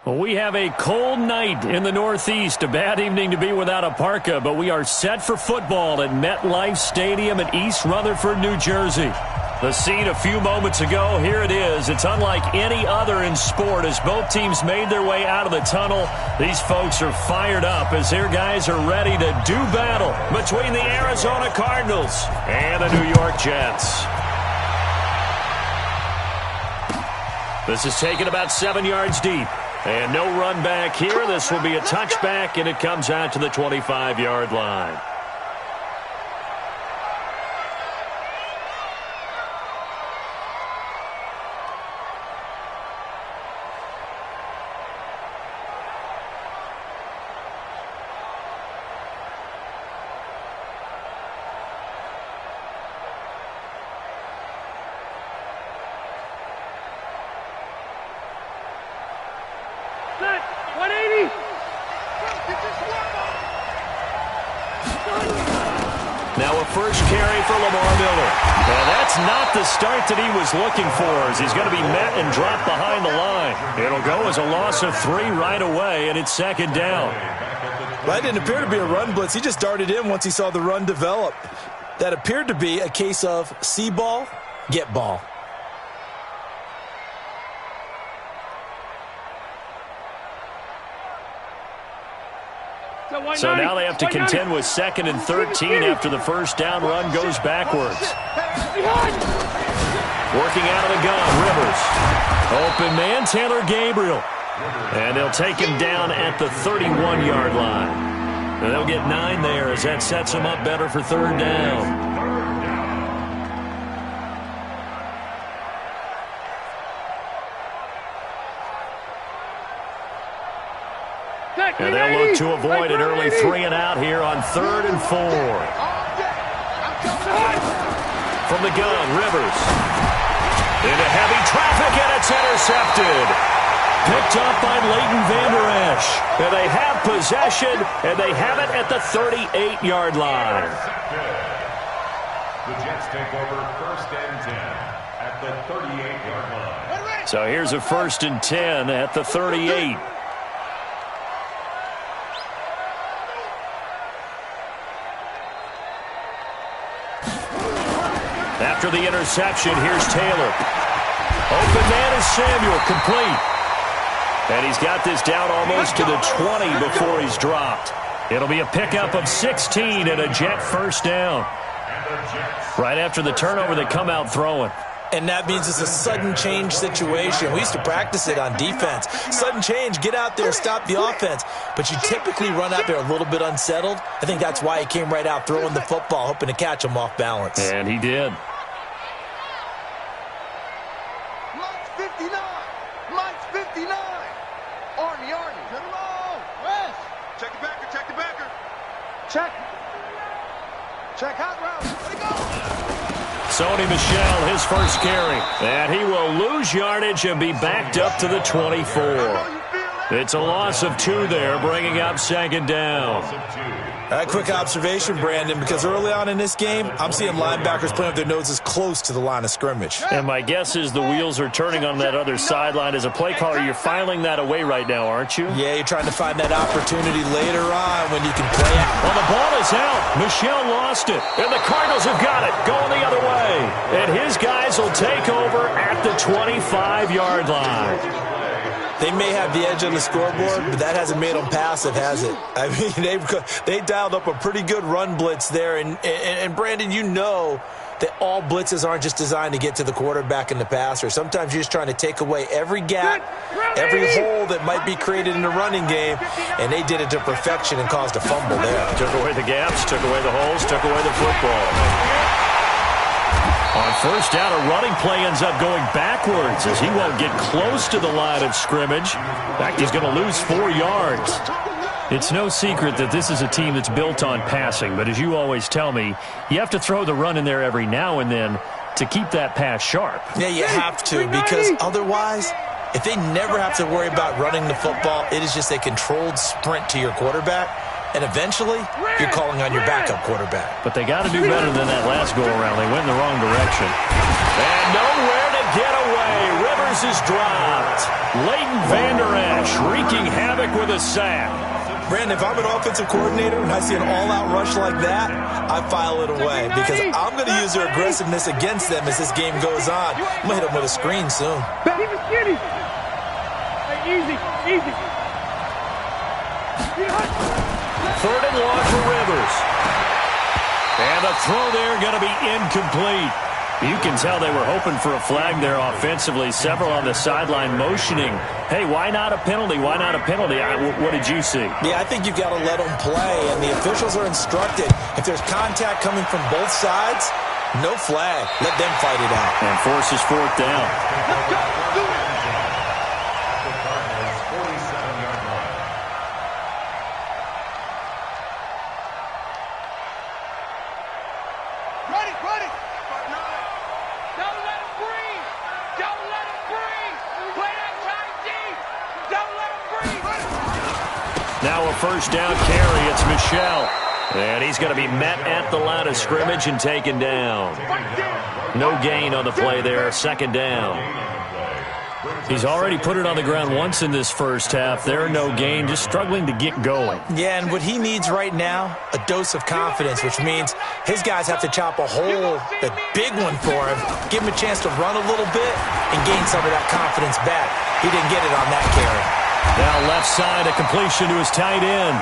Well, we have a cold night in the Northeast. A bad evening to be without a parka, but we are set for football at MetLife Stadium in East Rutherford, New Jersey. The scene a few moments ago, here it is. It's unlike any other in sport as both teams made their way out of the tunnel. These folks are fired up as their guys are ready to do battle between the Arizona Cardinals and the New York Jets. This is taken about 7 yards deep. And no run back here. This will be a touchback, and it comes out to the 25-yard line. Now a first carry for Lamar Miller. Well, that's not the start that he was looking for, as he's going to be met and dropped behind the line. It'll go as a loss of 3 right away, and it's second down. Well, that didn't appear to be a run blitz. He just darted in once he saw the run develop. That appeared to be a case of see ball, get ball. So now they have to contend with 2nd and 13 after the first down run goes backwards. Working out of the gun, Rivers. Open man, Taylor Gabriel. And they'll take him down at the 31-yard line. And they'll get 9 there as that sets them up better for 3rd down. And they'll look to avoid an early 3 and out here on 3rd and 4. From the gun, Rivers. Into heavy traffic, and it's intercepted. Picked up by Leighton Vander Esch. And they have possession, and they have it at the 38-yard line. The Jets take over 1st and 10 at the 38-yard line. So here's a 1st and 10 at the 38. After the interception, here's Taylor. Open man is Samuel, complete. And he's got this down almost to the 20 before he's dropped. It'll be a pickup of 16 and a Jet first down. Right after the turnover, they come out throwing. And that means it's a sudden change situation. We used to practice it on defense. Sudden change, get out there, stop the offense. But you typically run out there a little bit unsettled. I think that's why he came right out throwing the football, hoping to catch him off balance. And he did. Mike's 59. Mike's 59. Army. To the ball. West. Check the backer. Check hot route. Let it go. Sony Michel, his first carry. And he will lose yardage and be backed up to the 24. It's a loss of 2 there, bringing up 2nd down. A quick observation, Brandon, because early on in this game, I'm seeing linebackers playing with their noses close to the line of scrimmage. And my guess is the wheels are turning on that other sideline. As a play caller, you're filing that away right now, aren't you? Yeah, you're trying to find that opportunity later on when you can play it. Well, the ball is out. Michel lost it. And the Cardinals have got it, going the other way. And his guys will take over at the 25-yard line. They may have the edge on the scoreboard, but that hasn't made them passive, has it? I mean, they dialed up a pretty good run blitz there. And Brandon, you know that all blitzes aren't just designed to get to the quarterback and the passer. Sometimes you're just trying to take away every gap, every hole that might be created in the running game, and they did it to perfection and caused a fumble there. Took away the gaps, took away the holes, took away the football. On first down, a running play ends up going backwards as he won't get close to the line of scrimmage. In fact, he's going to lose 4 yards. It's no secret that this is a team that's built on passing, but as you always tell me, you have to throw the run in there every now and then to keep that pass sharp. Yeah, you have to, because otherwise, if they never have to worry about running the football, it is just a controlled sprint to your quarterback. And eventually, you're calling on your backup quarterback. But they got to do better than that last go-around. They went in the wrong direction. And nowhere to get away. Rivers is dropped. Leighton Vander Esch wreaking havoc with a sack. Brandon, if I'm an offensive coordinator and I see an all-out rush like that, I file it away because I'm going to use their aggressiveness against them as this game goes on. I'm going to hit them with a screen soon. Easy, easy. Third and long for Rivers. And the throw there going to be incomplete. You can tell they were hoping for a flag there offensively. Several on the sideline motioning, hey, why not a penalty? Why not a penalty? What did you see? Yeah, I think you've got to let them play, and the officials are instructed. If there's contact coming from both sides, no flag. Let them fight it out. And forces fourth down. Let's go. Do it. Now a first down carry. It's Michel. And he's going to be met at the line of scrimmage and taken down. No gain on the play there. Second down. He's already put it on the ground once in this first half. There, no gain, just struggling to get going. Yeah, and what he needs right now, a dose of confidence, which means his guys have to chop a hole, a big one for him, give him a chance to run a little bit and gain some of that confidence back. He didn't get it on that carry. Now left side, a completion to his tight end.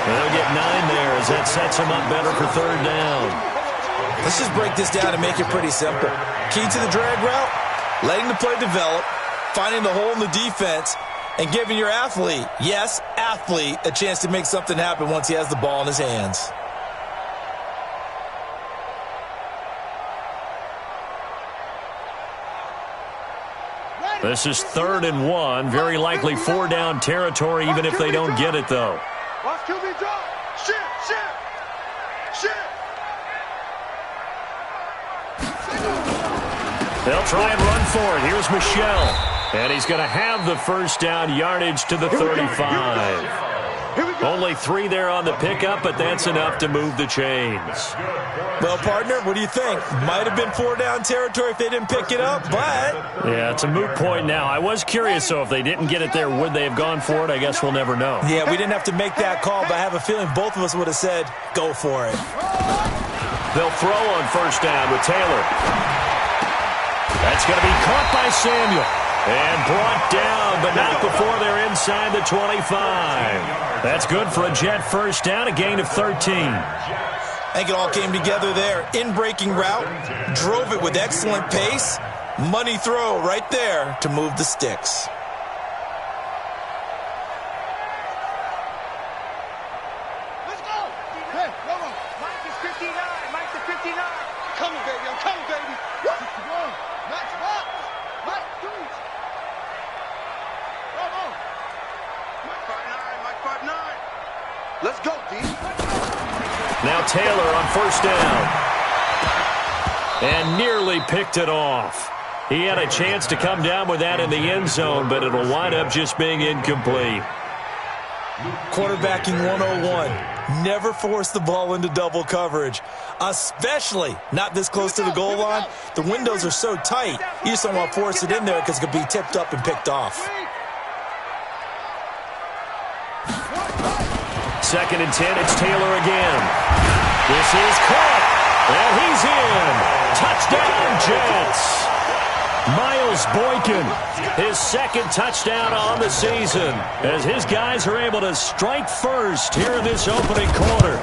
And they'll get 9 there as that sets him up better for third down. Let's just break this down and make it pretty simple. Key to the drag route, letting the play develop, finding the hole in the defense, and giving your athlete, yes, athlete, a chance to make something happen once he has the ball in his hands. This is 3rd and 1. Very likely 4-down territory, even if they don't get it, though. Watch QB drop. Shift, shift, shift. They'll try and run for it. Here's Michel. And he's going to have the first down yardage to the 35. Only 3 there on the pickup, but that's enough to move the chains. Well, partner, what do you think? Might have been 4-down territory if they didn't pick it up, but... Yeah, it's a moot point now. I was curious, so if they didn't get it there, would they have gone for it? I guess we'll never know. Yeah, we didn't have to make that call, but I have a feeling both of us would have said, go for it. They'll throw on first down with Taylor. That's going to be caught by Samuel. And brought down, but not before they're inside the 25. That's good for a Jet first down, a gain of 13. I think it all came together there. In-breaking route, drove it with excellent pace. Money throw right there to move the sticks. Let's go. Hey, Romo. Mike is 59. Mike is 59. I'm coming, baby. I'm coming, baby. What? Max box. Mike, dude. Romo. Mike 5'9". Mike 5'9". Let's go, D. Now Taylor on first down. And nearly picked it off. He had a chance to come down with that in the end zone, but it'll wind up just being incomplete. Quarterbacking 101. Never force the ball into double coverage, especially not this close to the goal line. The windows are so tight, you just don't want to force it in there because it could be tipped up and picked off. 2nd and 10, it's Taylor again. This is caught, and he's in. Touchdown, Jets. Miles Boykin, his 2nd touchdown on the season, as his guys are able to strike first here in this opening quarter.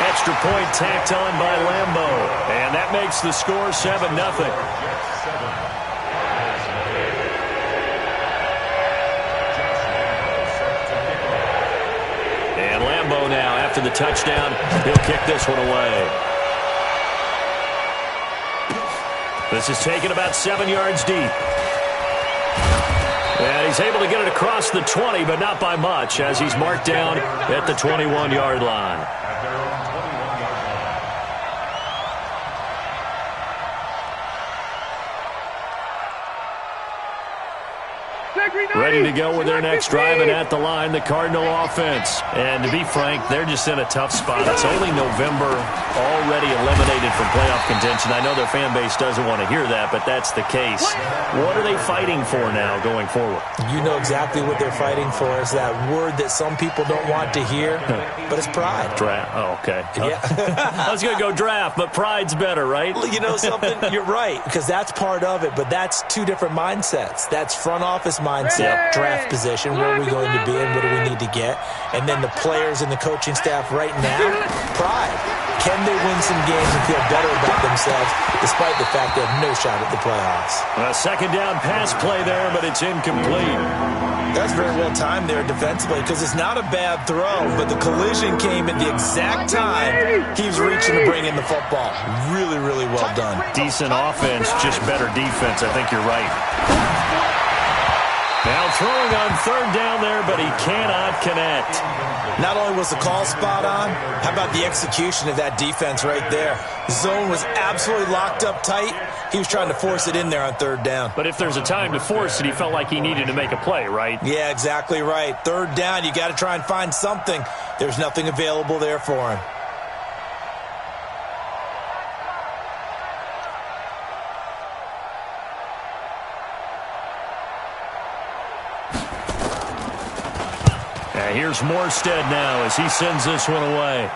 Extra point tacked on by Lambo, and that makes the score 7-0. Now, after the touchdown, he'll kick this one away. This is taken about 7 yards deep. And he's able to get it across the 20, but not by much, as he's marked down at the 21-yard line. Take Ready to go with their next drive, and at the line, the Cardinal offense. And to be frank, they're just in a tough spot. It's only November, already eliminated from playoff contention. I know their fan base doesn't want to hear that, but that's the case. What are they fighting for now going forward? You know exactly what they're fighting for. Is that word that some people don't want to hear, but it's pride. Draft. Oh, okay. Yeah. I was going to go draft, but pride's better, right? You know something? You're right, because that's part of it, but that's two different mindsets. That's front office mindset, draft position, where are we going to be and what do we need to get? And then the players and the coaching staff right now, pride. Can they win some games and feel better about themselves despite the fact they have no shot at the playoffs? A second down pass play there, but it's incomplete. That's very well timed there defensively because it's not a bad throw, but the collision came at the exact time he was reaching to bring in the football. Really, really well done. Decent offense, just better defense. I think you're right. Now throwing on third down there, but he cannot connect. Not only was the call spot on, how about the execution of that defense right there? The zone was absolutely locked up tight. He was trying to force it in there on third down. But if there's a time to force it, he felt like he needed to make a play, right? Yeah, exactly right. Third down, you got to try and find something. There's nothing available there for him. Here's Morstead now as he sends this one away.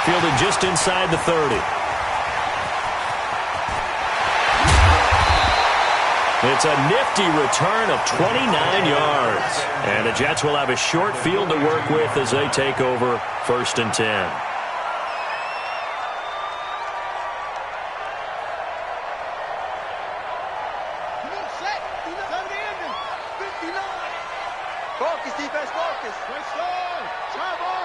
Fielded just inside the 30. It's a nifty return of 29 yards. And the Jets will have a short field to work with as they take over 1st and 10. Focus, defense, focus. Let's go. Travel.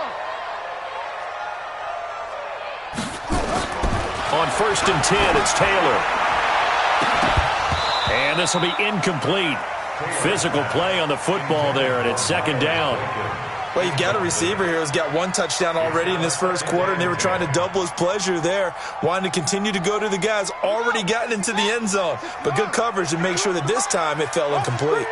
On 1st and 10, it's Taylor. And this will be incomplete. Physical play on the football there, and it's 2nd down. Well, you've got a receiver here who's got one touchdown already in this first quarter, and they were trying to double his pleasure there, wanting to continue to go to the guys already gotten into the end zone. But good coverage to make sure that this time it fell incomplete.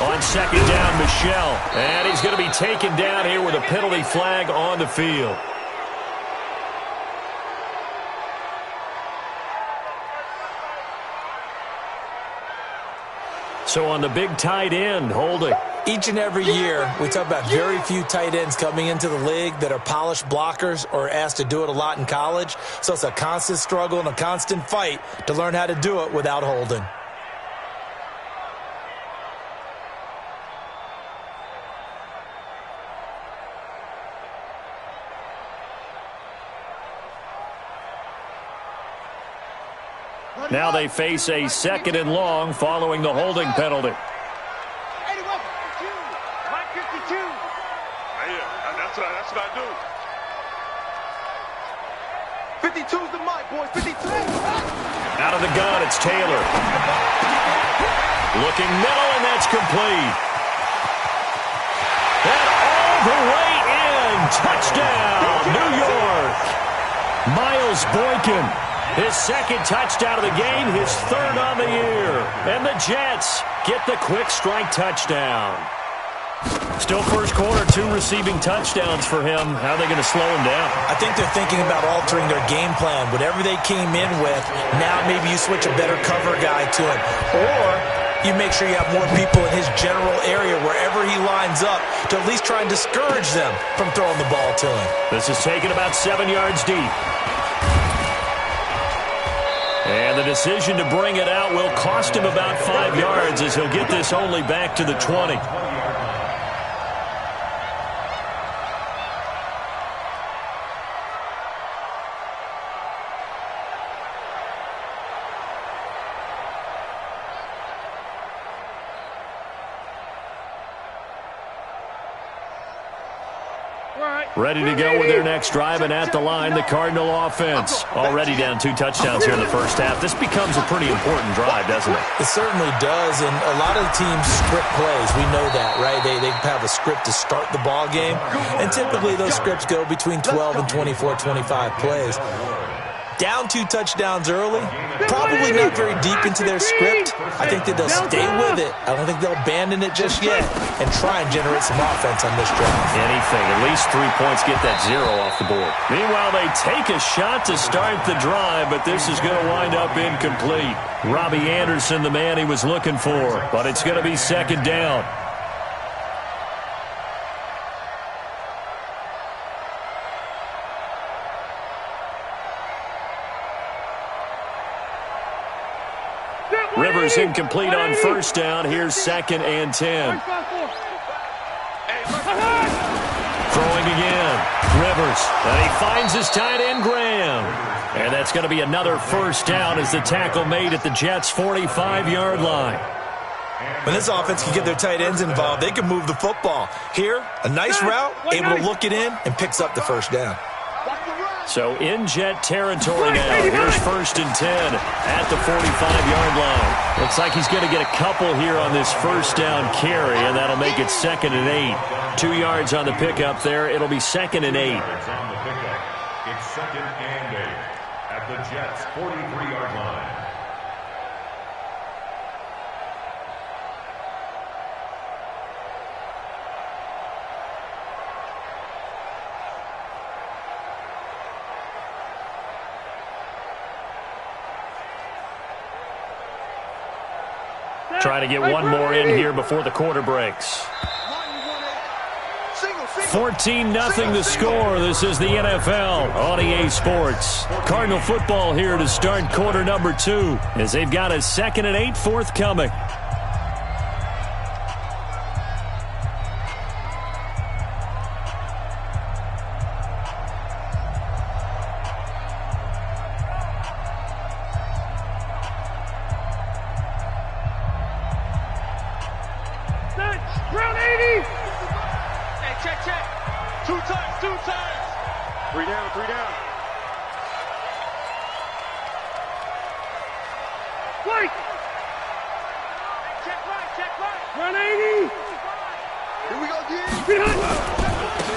On 2nd down, Michelle. And he's going to be taken down here with a penalty flag on the field. So on the big tight end, holding. Each and every year, we talk about very few tight ends coming into the league that are polished blockers or asked to do it a lot in college. So it's a constant struggle and a constant fight to learn how to do it without holding. Now they face a 2nd and long following the holding penalty. 81, 52. Mike 52. Yeah, that's what I do. 52's the mic, boys. 52. Out of the gun, it's Taylor. Looking middle, and that's complete. And all the way in. Touchdown, New York. Miles Boykin. His 2nd touchdown of the game, his 3rd on the year. And the Jets get the quick strike touchdown. Still first quarter, 2 receiving touchdowns for him. How are they going to slow him down? I think they're thinking about altering their game plan. Whatever they came in with, now maybe you switch a better cover guy to him. Or you make sure you have more people in his general area wherever he lines up to at least try and discourage them from throwing the ball to him. This is taken about 7 yards deep. And the decision to bring it out will cost him about 5 yards as he'll get this only back to the 20. Ready to go with their next drive, and at the line, the Cardinal offense. Already down 2 touchdowns here in the first half. This becomes a pretty important drive, doesn't it? It certainly does, and a lot of the teams script plays. We know that, right? They have a script to start the ball game, and typically those scripts go between 12 and 24, 25 plays. down 2 touchdowns early, probably not very deep into their script. I think that they'll stay with it. I don't think they'll abandon it just yet and try and generate some offense on this drive. Anything, at least 3 points, get that 0 off the board. Meanwhile, they take a shot to start the drive, but this is going to wind up incomplete. Robbie Anderson, the man he was looking for, but it's going to be second down. Rivers incomplete on first down. Here's 2nd and 10. Throwing again. Rivers. And he finds his tight end, Graham. And that's going to be another first down as the tackle made at the Jets' 45-yard line. When this offense can get their tight ends involved, they can move the football. Here, a nice route, able to look it in, and picks up the first down. So in Jet territory now. Here's 1st and 10 at the 45-yard line. Looks like he's going to get a couple here on this first down carry, and that'll make it 2nd and 8. 2 yards on the pickup there. It'll be 2nd and 8. It's 2nd and 8 at the Jets' 43-yard line. Trying to get one more in here before the quarter breaks. 14-0 the score. This is the NFL on EA Sports. Cardinal football here to start quarter number 2 as they've got a 2nd and 8 forthcoming.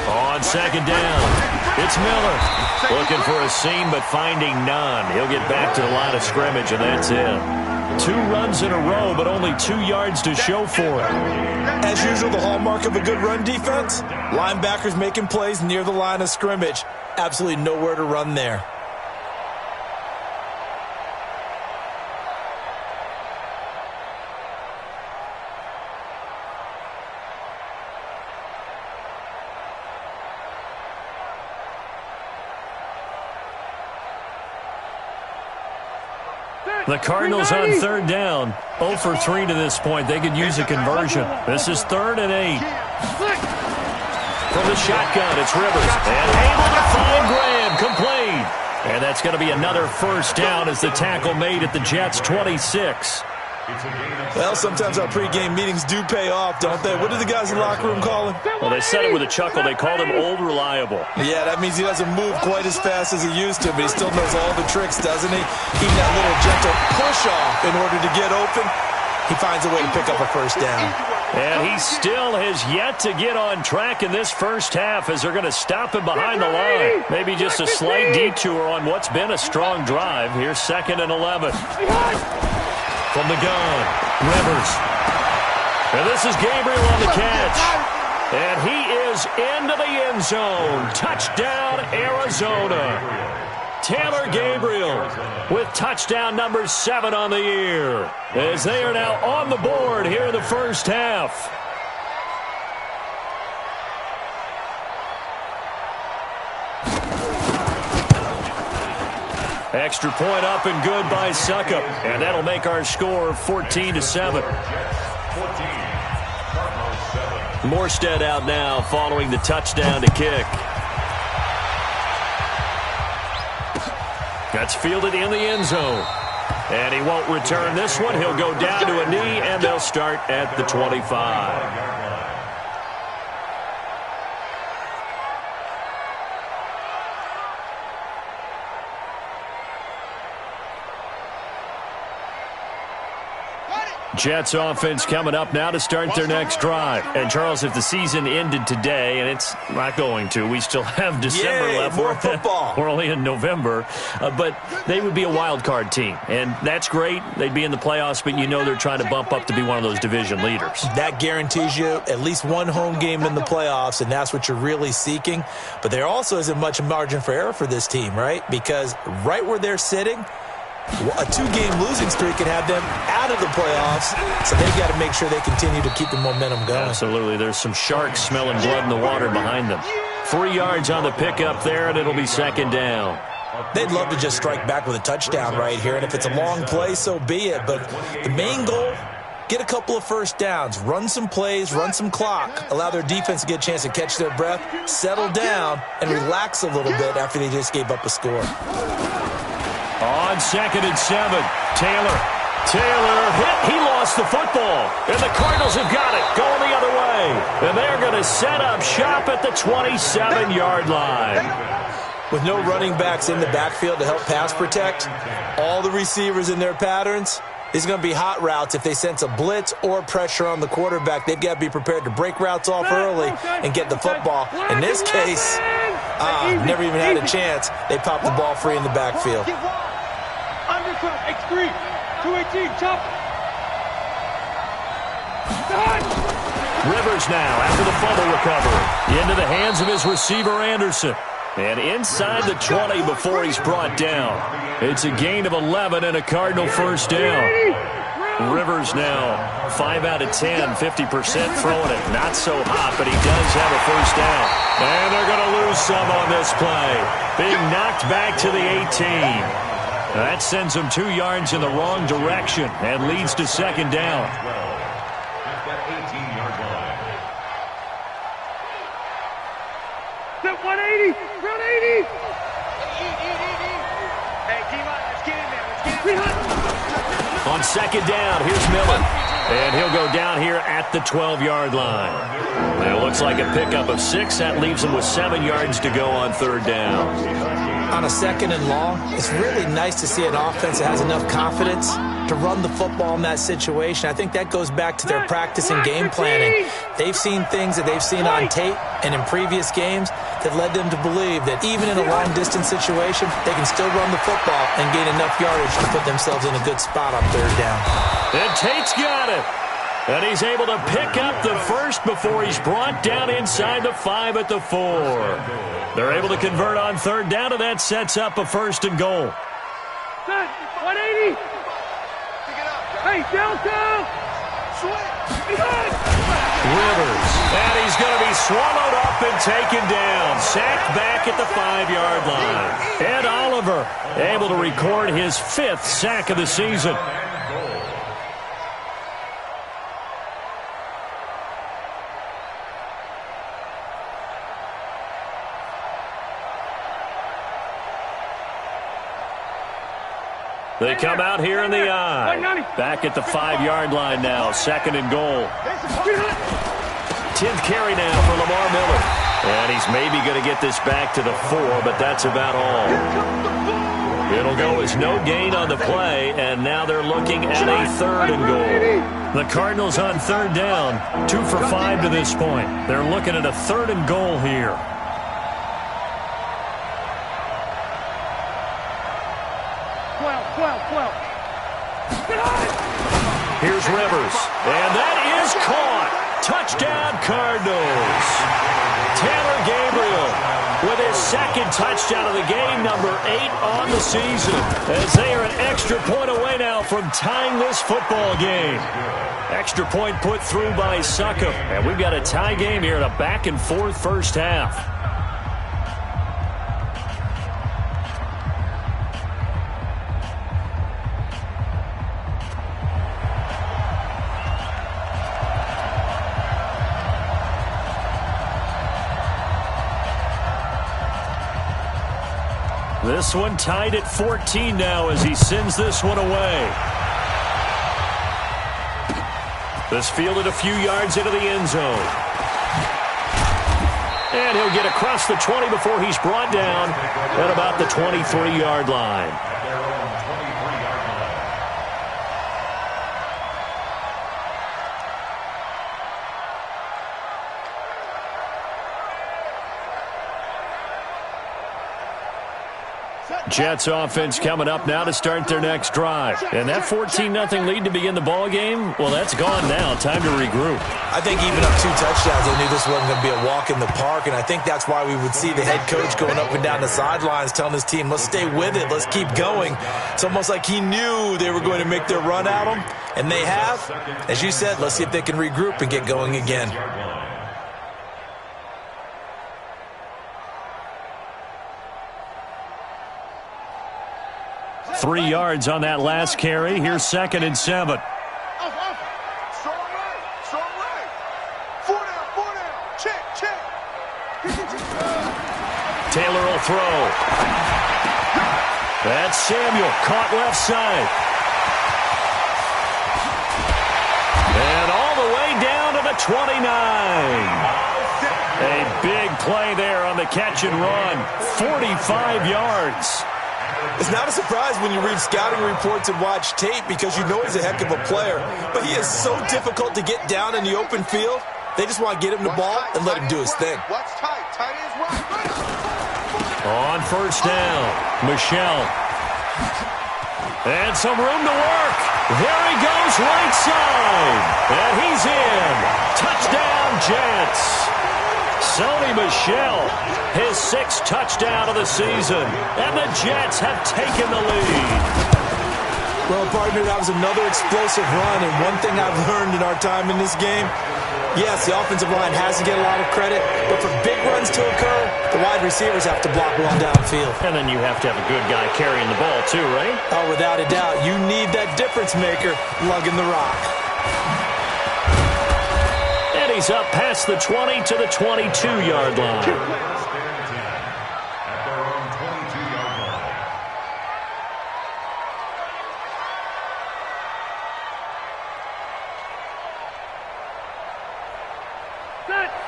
On 2nd down, it's Miller. Looking for a seam, but finding none. He'll get back to the line of scrimmage, and that's it. 2 runs in a row, but only 2 yards to show for it. As usual, the hallmark of a good run defense, linebackers making plays near the line of scrimmage. Absolutely nowhere to run there. The Cardinals on 3rd down. 0 for 3 to this point. They could use a conversion. This is 3rd and 8. From the shotgun, it's Rivers. And able to find Graham. Complete. And that's going to be another first down as the tackle made at the Jets' 26. Well, sometimes our pregame meetings do pay off, don't they? What do the guys in the locker room call him? Well, they said it with a chuckle. They called him Old Reliable. Yeah, that means he doesn't move quite as fast as he used to, but he still knows all the tricks, doesn't he? Even that little gentle push-off in order to get open, he finds a way to pick up a first down. And he still has yet to get on track in this first half as they're going to stop him behind the line. Maybe just a slight detour on what's been a strong drive. Here's 2nd and 11. From the gun, Rivers. And this is Gabriel on the catch. And he is into the end zone. Touchdown, Arizona. Taylor Gabriel with touchdown number 7 on the year as they are now on the board here in the first half. Extra point up and good by Suckup. And that'll make our score 14-7. Morstead out now following the touchdown to kick. That's fielded in the end zone. And he won't return this one. He'll go down to a knee, and they'll start at the 25. Jets offense coming up now to start their next drive. And, Charles, if the season ended today, and it's not going to, we still have December left. More football. We're only in November. But they would be a wild card team. And that's great. They'd be in the playoffs, but you know they're trying to bump up to be one of those division leaders. That guarantees you at least one home game in the playoffs, and that's what you're really seeking. But there also isn't much margin for error for this team, right? Because right where they're sitting, a two-game losing streak can have them out of the playoffs, so they've got to make sure they continue to keep the momentum going. Absolutely. There's some sharks smelling blood in the water behind them. 3 yards on the pickup there, and it'll be second down. They'd love to just strike back with a touchdown right here, and if it's a long play, so be it. But the main goal, get a couple of first downs, run some plays, run some clock, allow their defense to get a chance to catch their breath, settle down, and relax a little bit after they just gave up a score. On 2nd and 7, Taylor hit. He lost the football. And the Cardinals have got it. Going the other way. And they're going to set up shop at the 27-yard line. With no running backs in the backfield to help pass protect, all the receivers in their patterns, these are going to be hot routes. If they sense a blitz or pressure on the quarterback, they've got to be prepared to break routes off early and get the football. In this case, never even had a chance. They popped the ball free in the backfield. Undercut, X3, 218, chop. Rivers now after the fumble recovery. Into the hands of his receiver, Anderson. And inside the 20 before he's brought down. It's a gain of 11 and a Cardinal first down. Rivers now 5 out of 10, 50% throwing it. Not so hot, but he does have a first down. And they're going to lose some on this play. Being knocked back to the 18. That sends him 2 yards in the wrong direction and leads to second down. At that 18-yard line. That 180, 180. Hey, D-Line, let's get in there. Let's get in there. On second down, here's Miller. And he'll go down here at the 12-yard line. And it looks like a pickup of 6. That leaves him with 7 yards to go on third down. On a 2nd and long, it's really nice to see an offense that has enough confidence to run the football in that situation. I think that goes back to their practice and game planning. They've seen things that they've seen on tape and in previous games that led them to believe that even in a long-distance situation, they can still run the football and gain enough yardage to put themselves in a good spot on third down. And Tate's got it. And he's able to pick up the first before he's brought down inside the 5 at the 4. They're able to convert on third down, and that sets up a 1st and goal. 180. Hey, Delta. Rivers. And he's going to be swallowed up and taken down. Sacked back at the 5-yard line. Ed Oliver able to record his 5th sack of the season. They come out here in the eye. Back at the 5-yard line now. 2nd and goal. 10th carry now for Lamar Miller. And he's maybe going to get this back to the 4, but that's about all. It'll go as no gain on the play, and now they're looking at a 3rd and goal. The Cardinals on third down, 2 for 5 to this point. They're looking at a 3rd and goal here. Here's Rivers, and that is caught. Touchdown, Cardinals. Taylor Gabriel with his 2nd touchdown of the game, number 8 on the season, as they are an extra point away now from tying this football game. Extra point put through by Succop, and we've got a tie game here in a back-and-forth first half. This one tied at 14 now as he sends this one away. This fielded a few yards into the end zone. And he'll get across the 20 before he's brought down at about the 23-yard line. Jets offense coming up now to start their next drive. And that 14-0 lead to begin the ball game, well, that's gone now. Time to regroup. I think even up 2 touchdowns, they knew this wasn't going to be a walk in the park, and I think that's why we would see the head coach going up and down the sidelines telling his team, let's stay with it, let's keep going. It's almost like he knew they were going to make their run at him, and they have. As you said, let's see if they can regroup and get going again. 3 yards on that last carry. Here's 2nd and 7. Taylor will throw. That's Samuel, caught left side. And all the way down to the 29. A big play there on the catch and run. 45 yards. It's not a surprise when you read scouting reports and watch tape because you know he's a heck of a player. But he is so difficult to get down in the open field. They just want to get him the ball and let him do his thing. On first down, Michelle. And some room to work. There he goes, right side. And he's in. Touchdown, Jets. Sony Michel, his 6th touchdown of the season. And the Jets have taken the lead. Well, partner, that was another explosive run. And one thing I've learned in our time in this game, yes, the offensive line has to get a lot of credit, but for big runs to occur, the wide receivers have to block well downfield. And then you have to have a good guy carrying the ball too, right? Oh, without a doubt. You need that difference maker lugging the rock. And he's up past the 20 to the 22-yard line.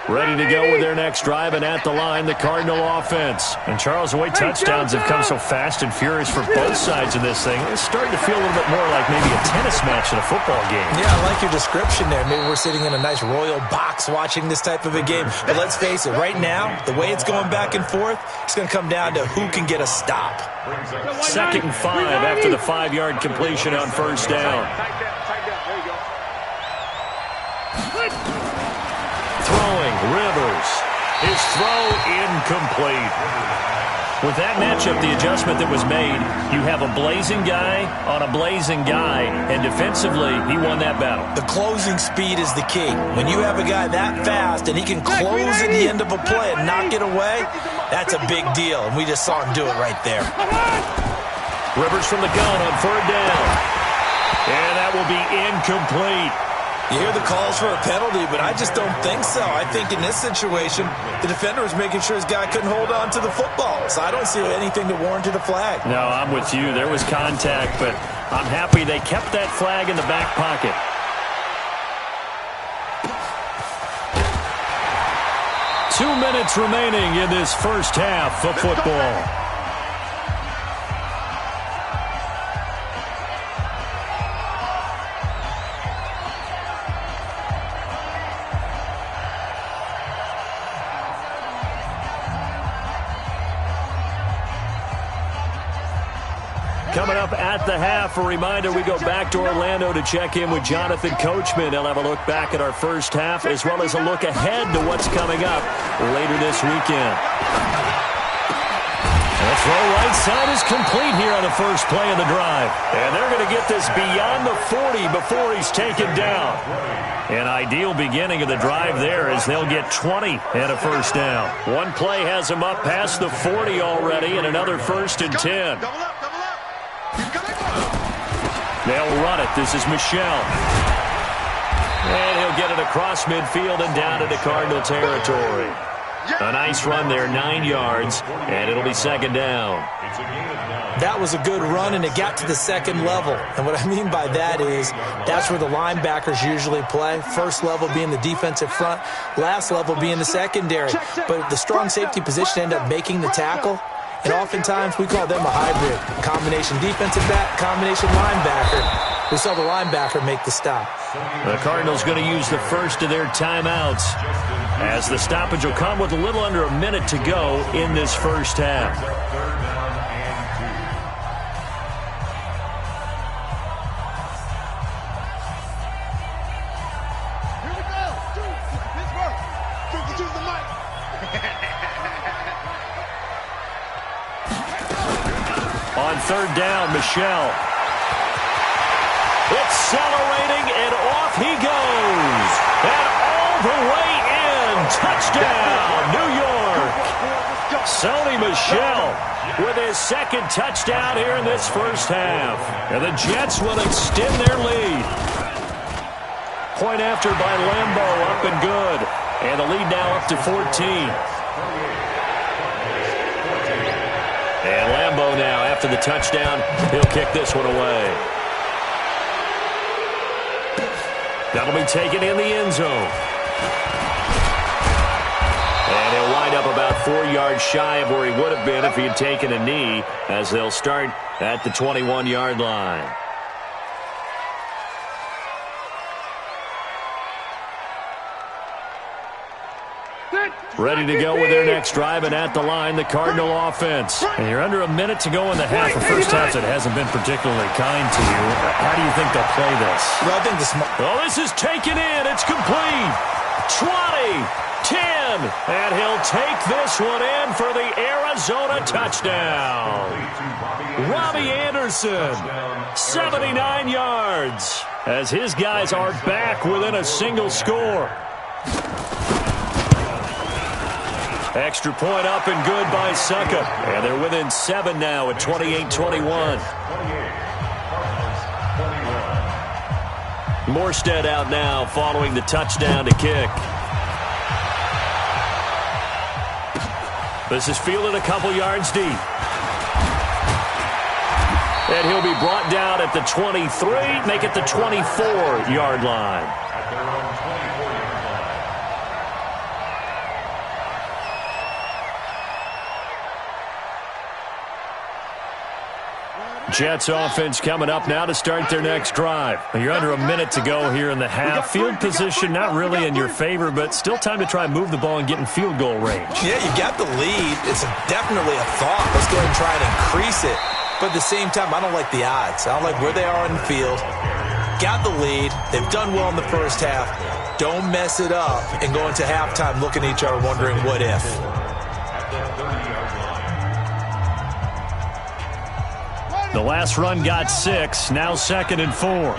Ready to go with their next drive, and at the line, the Cardinal offense. And Charles, the way touchdowns have come so fast and furious for both sides of this thing, it's starting to feel a little bit more like maybe a tennis match in a football game. Yeah, I like your description there. Maybe we're sitting in a nice royal box watching this type of a game. But let's face it, right now, the way it's going back and forth, it's going to come down to who can get a stop. 2nd and 5 after the 5-yard completion on first down. Throwing, Rivers. His throw incomplete. With that matchup, the adjustment that was made, you have a blazing guy on a blazing guy, and defensively, he won that battle. The closing speed is the key. When you have a guy that fast and he can close at the end of a play and knock it away, that's a big deal, and we just saw him do it right there. Rivers from the gun on 3rd down. And that will be incomplete. You hear the calls for a penalty, but I just don't think so. I think in this situation, the defender was making sure his guy couldn't hold on to the football. So I don't see anything that warranted a flag. No, I'm with you. There was contact, but I'm happy they kept that flag in the back pocket. Two minutes remaining in this first half of football. Coming up at the half, a reminder, we go back to Orlando to check in with Jonathan Coachman. He'll have a look back at our first half as well as a look ahead to what's coming up later this weekend. The throw right side is complete here on the first play of the drive. And they're going to get this beyond the 40 before he's taken down. An ideal beginning of the drive there as they'll get 20 and a first down. One play has them up past the 40 already and another 1st and 10. They'll run it. This is Michel. And he'll get it across midfield and down into Cardinal territory. A nice run there, 9 yards, and it'll be 2nd down. That was a good run, and it got to the 2nd level. And what I mean by that is that's where the linebackers usually play. First level being the defensive front, last level being the secondary. But the strong safety position ended up making the tackle. And oftentimes we call them a hybrid. Combination defensive back, combination linebacker. We saw the linebacker make the stop. The Cardinals going to use the first of their timeouts as the stoppage will come with a little under a minute to go in this first half. On third down, Michel. Accelerating, and off he goes. And all the way in. Touchdown, New York. Sony Michel with his second touchdown here in this first half. And the Jets will extend their lead. Point after by Lambo, up and good. And the lead now up to 14. And Lambo now, after the touchdown, he'll kick this one away. That'll be taken in the end zone. And he'll wind up about 4 yards shy of where he would have been if he had taken a knee, as they'll start at the 21-yard line. Ready to go with their next drive, and at the line, the Cardinal offense. And you're under a minute to go in the half. A first half that hasn't been particularly kind to you. How do you think they'll play this? Well, I think this is taken in. It's complete. 20, 10, and he'll take this one in for the Arizona touchdown. Robbie Anderson, 79 yards, as his guys are back within a single score. Extra point up and good by Suckup. And they're within 7 now at 28-21. Morstead out now following the touchdown to kick. This is fielded a couple yards deep. And he'll be brought down at the 23, make it the 24-yard line. Jets offense coming up now to start their next drive. You're under a minute to go here in the half. Field position not really in your favor, but still time to try and move the ball and get in field goal range. Yeah, you got the lead. It's definitely a thought. Let's go ahead and try and increase it. But at the same time, I don't like the odds. I don't like where they are in the field. Got the lead. They've done well in the first half. Don't mess it up and go into halftime looking at each other wondering what if. The last run got 6, now 2nd and 4.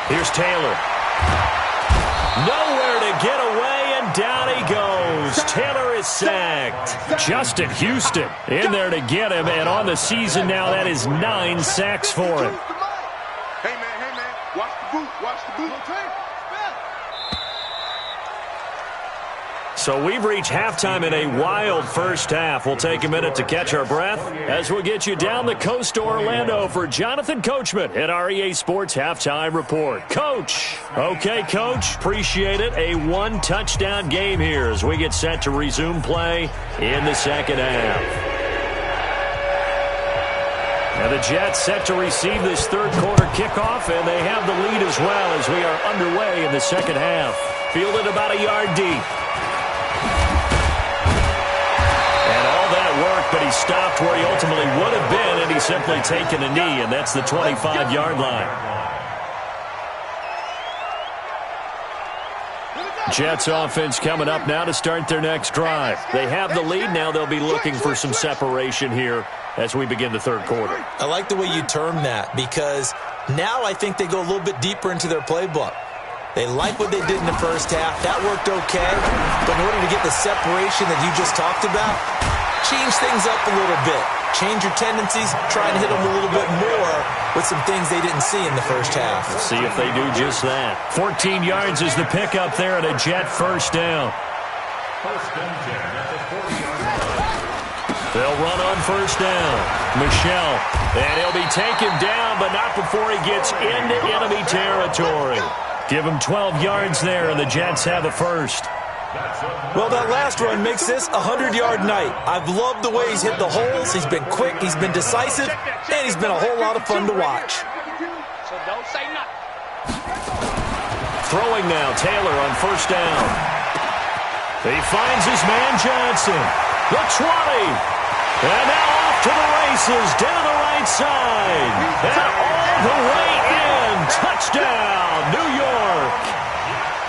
Here's Taylor. Nowhere to get away, and down he goes. Taylor is sacked. Justin Houston in there to get him, and on the season now, that is 9 sacks for him. Hey, man, watch the boot, watch the boot. So we've reached halftime in a wild first half. We'll take a minute to catch our breath as we'll get you down the coast to Orlando for Jonathan Coachman at REA Sports Halftime Report. Coach. Okay, Coach. Appreciate it. A 1-touchdown game here as we get set to resume play in the second half. Now the Jets set to receive this third quarter kickoff, and they have the lead as well as we are underway in the second half. Fielded about a yard deep. But he stopped where he ultimately would have been, and he's simply taken a knee, and that's the 25-yard line. Jets offense coming up now to start their next drive. They have the lead. Now they'll be looking for some separation here as we begin the third quarter. I like the way you term that, because now I think they go a little bit deeper into their playbook. They like what they did in the first half. That worked okay. But in order to get the separation that you just talked about, change things up a little bit. Change your tendencies. Try and hit them a little bit more with some things they didn't see in the first half. See if they do just that. 14 yards is the pickup there at a Jet first down. They'll run on first down. Michel. And he'll be taken down, but not before he gets into enemy territory. Give him 12 yards there, and the Jets have the first. Well, that last run makes this a 100-yard night. I've loved the way he's hit the holes. He's been quick, he's been decisive, and he's been a whole lot of fun to watch. So don't say nothing. Throwing now, Taylor on first down. He finds his man Johnson. The 20. And now off to the races, down the right side. And all the way in. Touchdown, New York.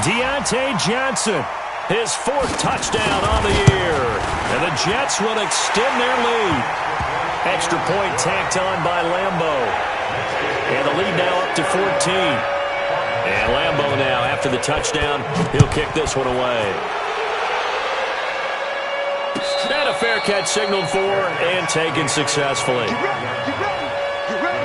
Deontay Johnson His 4th touchdown on the year. And the Jets will extend their lead. Extra point tacked on by Lambo. And the lead now up to 14. And Lambo now, after the touchdown, he'll kick this one away. And a fair catch signaled for and taken successfully. Get ready. Get ready.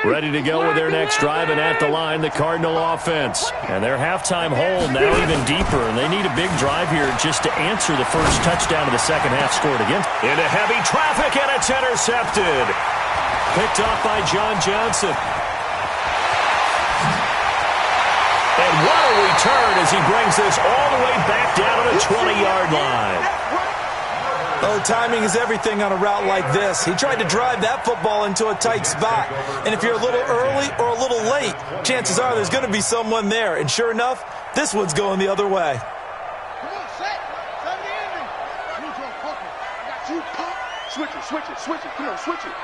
Ready to go with their next drive, and at the line, the Cardinal offense. And their halftime hold now even deeper, and they need a big drive here just to answer the first touchdown of the second half scored against. Into heavy traffic, and it's intercepted. Picked off by John Johnson. And what a return as he brings this all the way back down to the 20-yard line. Oh, timing is everything on a route like this. He tried to drive that football into a tight spot. And if you're a little early or a little late, chances are there's going to be someone there. And sure enough, this one's going the other way. Come on, set. Set the ending. You draw poker. I got you. Pop. Switch it. Come on, switch it.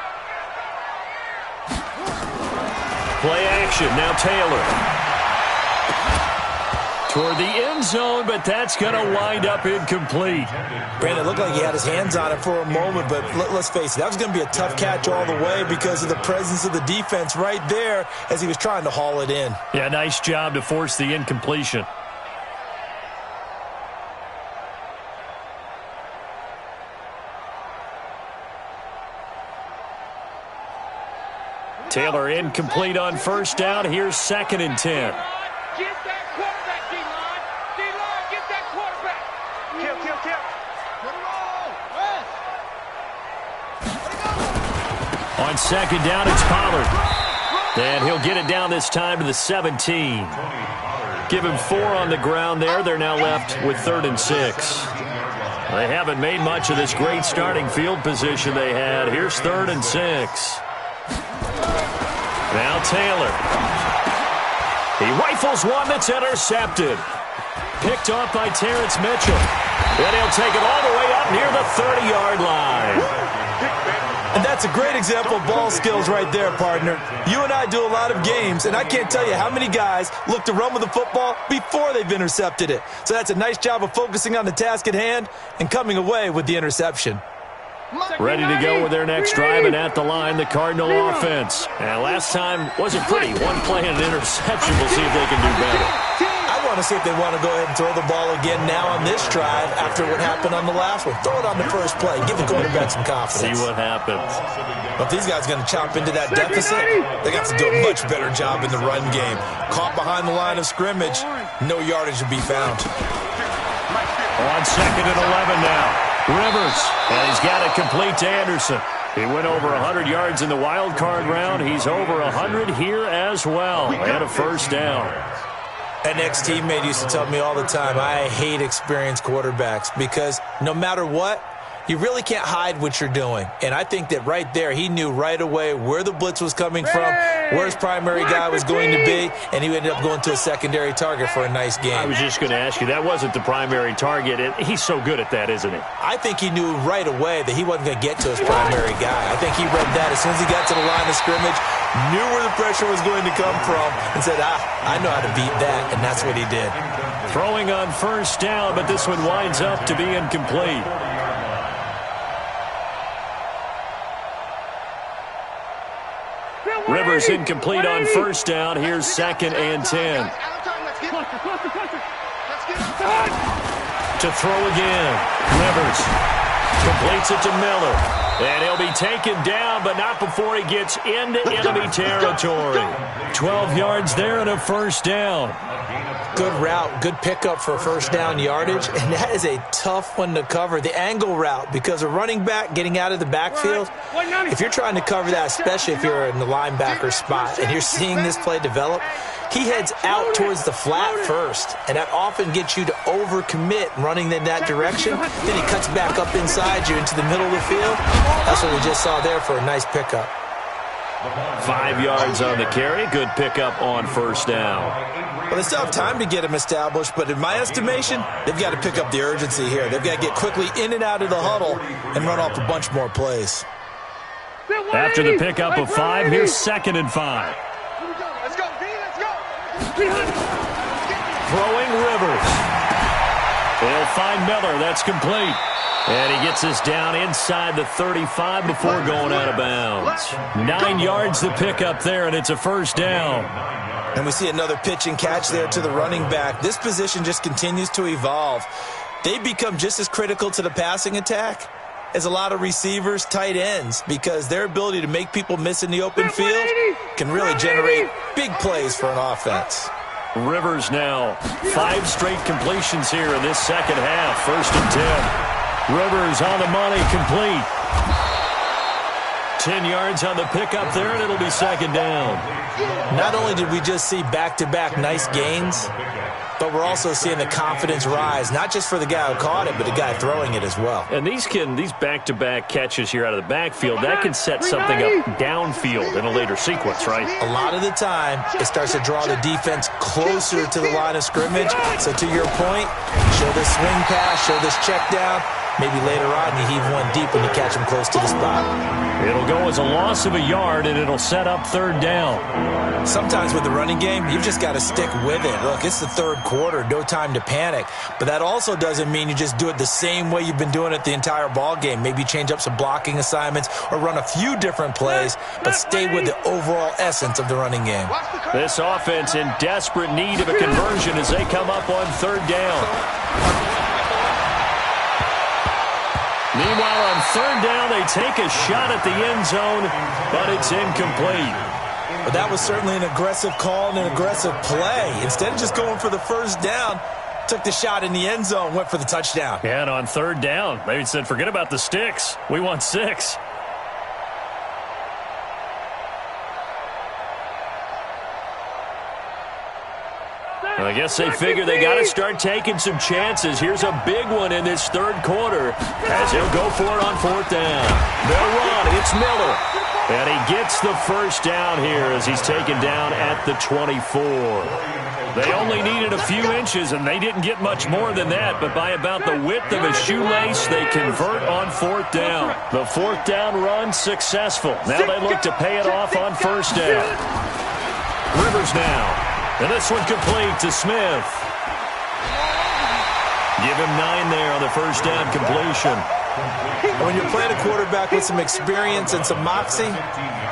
Play action. Now Taylor. Toward the end zone, but that's going to wind up incomplete. Brandon, it looked like he had his hands on it for a moment, but let's face it, that was going to be a tough catch all the way because of the presence of the defense right there as he was trying to haul it in. Yeah, nice job to force the incompletion. Taylor incomplete on first down. Here's 2nd and 10. Get that quarterback, D-line. D-line, get that quarterback. Kill. Put it all. On 2nd down, it's Pollard. And he'll get it down this time to the 17. Give him 4 on the ground there. They're now left with 3rd and 6. They haven't made much of this great starting field position they had. Here's 3rd and 6. Now Taylor. He rifles one that's intercepted. Picked off by Terrence Mitchell. And he'll take it all the way up near the 30-yard line. And that's a great example of ball skills right there, partner. You and I do a lot of games, and I can't tell you how many guys look to run with the football before they've intercepted it. So that's a nice job of focusing on the task at hand and coming away with the interception. Ready to go with their next drive, and at the line, the Cardinal offense. And last time wasn't pretty. One play and an interception. We'll see if they can do better. I want to see if they want to go ahead and throw the ball again now on this drive after what happened on the last one. Throw it on the first play. Give the quarterback some confidence. See what happens. But if these guys are going to chop into that deficit, they got to do a much better job in the run game. Caught behind the line of scrimmage, no yardage to be found. On 2nd and 11 now. Rivers, and he's got it complete to Anderson. He went over 100 yards in the wild card round. He's over 100 here as well. And a first down. An ex-teammate used to tell me all the time, I hate experienced quarterbacks because no matter what, you really can't hide what you're doing. And I think that right there, he knew right away where the blitz was coming from, where his primary guy was going to be, and he ended up going to a secondary target for a nice game. I was just going to ask you, that wasn't the primary target. He's so good at that, isn't he? I think he knew right away that he wasn't going to get to his primary guy. I think he read that as soon as he got to the line of scrimmage, knew where the pressure was going to come from, and said, I know how to beat that, and that's what he did. Throwing on first down, but this one winds up to be incomplete. Rivers incomplete on first down. Here's 2nd and 10. To throw again. Rivers completes it to Miller. And he'll be taken down, but not before he gets into enemy territory. 12 yards there and a first down. Good route, good pickup for first down yardage, and that is a tough one to cover. The angle route, because a running back getting out of the backfield, if you're trying to cover that, especially if you're in the linebacker spot and you're seeing this play develop, he heads out towards the flat first, and that often gets you to overcommit running in that direction. Then he cuts back up inside you into the middle of the field. That's what we just saw there for a nice pickup. 5 yards on the carry. Good pickup on first down. Well, they still have time to get him established, but in my estimation, they've got to pick up the urgency here. They've got to get quickly in and out of the huddle and run off a bunch more plays. After the pickup of 5, here's 2nd and 5. Let's go, B, let's go. Throwing Rivers. They'll find Miller. That's complete. And he gets us down inside the 35 before going out of bounds. 9 yards to pick up there, and it's a first down. And we see another pitch and catch there to the running back. This position just continues to evolve. They become just as critical to the passing attack as a lot of receivers, tight ends, because their ability to make people miss in the open field can really generate big plays for an offense. Rivers now 5 straight completions here in this second half. 1st and 10. Rivers on the money, complete. 10 yards on the pickup there, and it'll be 2nd down. Not only did we just see back-to-back nice gains, but we're also seeing the confidence rise, not just for the guy who caught it, but the guy throwing it as well. And these back-to-back catches here out of the backfield, that can set something up downfield in a later sequence, right? A lot of the time, it starts to draw the defense closer to the line of scrimmage. So to your point, show this swing pass, show this check down. Maybe later on you heave one deep when you catch him close to the spot. It'll go as a loss of a yard, and it'll set up 3rd down. Sometimes with the running game, you've just got to stick with it. Look, it's the 3rd quarter, no time to panic. But that also doesn't mean you just do it the same way you've been doing it the entire ball game. Maybe change up some blocking assignments or run a few different plays, but stay with the overall essence of the running game. This offense in desperate need of a conversion as they come up on 3rd down. Meanwhile, on 3rd down, they take a shot at the end zone, but it's incomplete. But that was certainly an aggressive call and an aggressive play. Instead of just going for the 1st down, took the shot in the end zone, went for the touchdown. Yeah, and on 3rd down, they said, forget about the sticks. We want 6. I guess they figure they got to start taking some chances. Here's a big one in this 3rd quarter as he'll go for it on 4th down. They'll run. It's Miller. And he gets the 1st down here as he's taken down at the 24. They only needed a few inches, and they didn't get much more than that. But by about the width of a shoelace, they convert on 4th down. The 4th down run successful. Now they look to pay it off on 1st down. Rivers now. And this one complete to Smith. Give him 9 there on the 1st down completion. When you're playing a quarterback with some experience and some moxie,